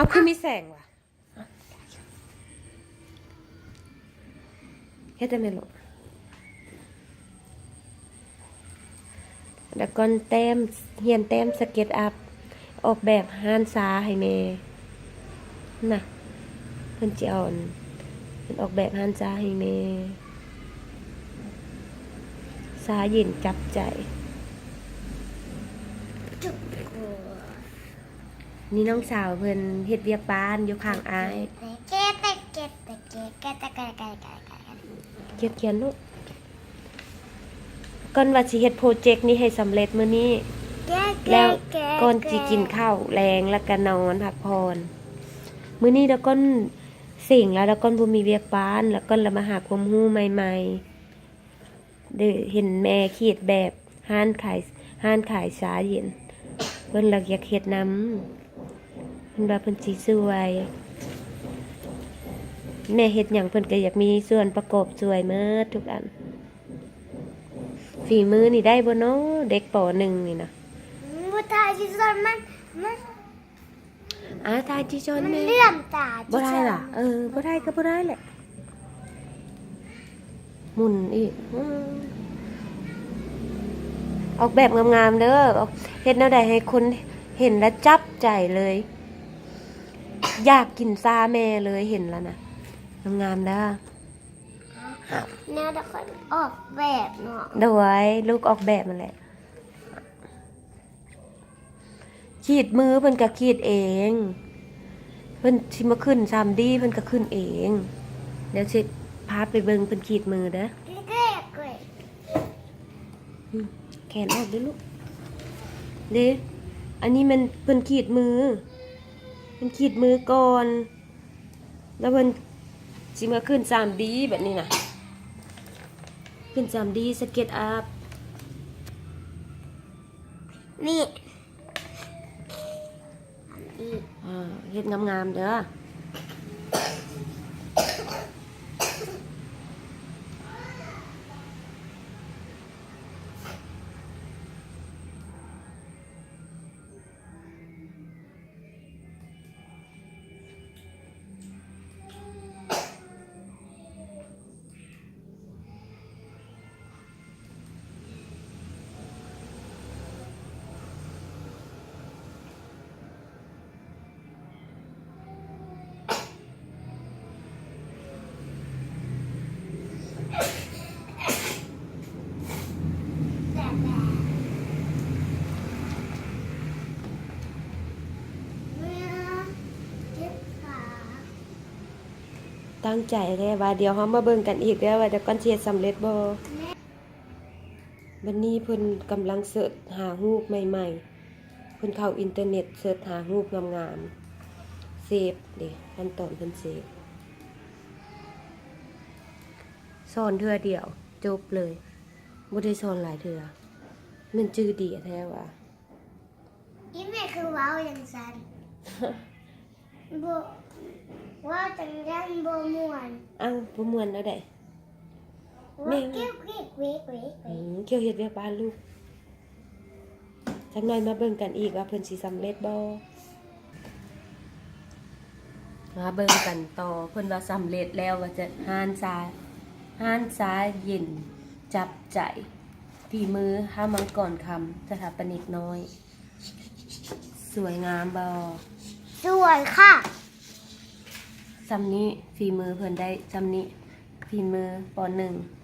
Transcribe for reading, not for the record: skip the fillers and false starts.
เอาคือมีแสงว่ะเฮ็ดได้ไหมลูกแล้วก็เต็มเฮียนเต็มสเก็ตอัพออกแบบฮานซาให้แม่น่ะเพิ่นสิเอาเพิ่นออกแบบฮานซาให้แม่ซาเย็นจับใจนี่น้องสาวเพิ่นเฮ็ดเวียกบ้านอยู่ข้างอ้ายเขียนลูกก่อนว่าสิเฮ็ดโปรเจกต์นี้ให้สำเร็จมื้อนี้แล้วก่อนสิกินข้าวแรงแล้วก็นอนพักผ่อนมื้อนี้แล้วก่อนสิ่งแล้วก่อนบ่มีเวียกบ้านแล้วก่อนละมาหาความรู้ใหม่ๆได้เห็นแม่คิดแบบร้านขายชาเย็นเพิ่นละอยากเฮ็ดนำเพิ่นว่าเพิ่นสิช่วยแม่เฮ็ดหยังเพิ่นก็อยากมีส่วนประกอบช่วยหมดทุกอันฝีมือนี่ได้บ่เนาะเด็กป .1 นี่นะบ่ตาจิซอนมันตาจิจอนแม่เลื่อมตาบ่ได้ล่ะบ่ได้ก็บ่ได้แหละหมุนอีกออกแบบงามๆเด้อเฮ็ดแนวใดให้คนเห็นแล้วจับใจเลยอยากกินซาแม่เลยเห็นแล้วนะงามๆเด้อแนวตะคนออกแบบเนาะโดยลูกออกแบบมันแหละขีดมือเพิ่นก็ขีดเองเพิ่นสิมาขึ้น3Dเพิ่นก็ขึ้นเองเดี๋ยวสิพาไปเบิ่งเพิ่นขีดมือเด้อแขนออกด้วยลูกเด้อันนี้มันเพิ่นขีดมือเพิ่นขีดมือก่อนแล้วเพิ่นสิมาขึ้น 3D แบบนี้น่ะขึ้น 3D สเก็ตอัพนี่เฮ็ดงามๆเด้อตั้งใจเลยว่าเดี๋ยวเรามาเบิ่งกันอีกแล้วว่าจะก่อนสิเฮ็ดสำเร็จบ่วันนี้เพิ่นกำลังเสิร์ชหารูปใหม่ๆเพิ่นเข้าอินเทอร์เน็ตเสิร์ชหารูปงามๆเซฟเด้ขั้นตอนเพิ่นเซฟสอนเทื่อเดียวจบเลยบ่ได้สอนหลายเทื่อมันจื้อดีแท้ว่ะอีแม่คือว้าวอย่างซันบ่ว้าวจังยันบ่ม่วนบ่ม่วนแล้วได้แม่เกี่ยวเกี่ยวเฮ็ดเวียกบ้านลูกจักหน่อยมาเบิ่งกันอีกว่าเพิ่นสิสำเร็จบ่มาเบิ่งกันต่อเพิ่นว่าสำเร็จแล้วว่าจะฮานซาเย็นจับใจฝีมือห้ามังกรคำสถาปนิกน้อยสวยงามบ่สวยค่ะซำนี้ฝีมือเพิ่นได้ซำนี้ฝีมือป .1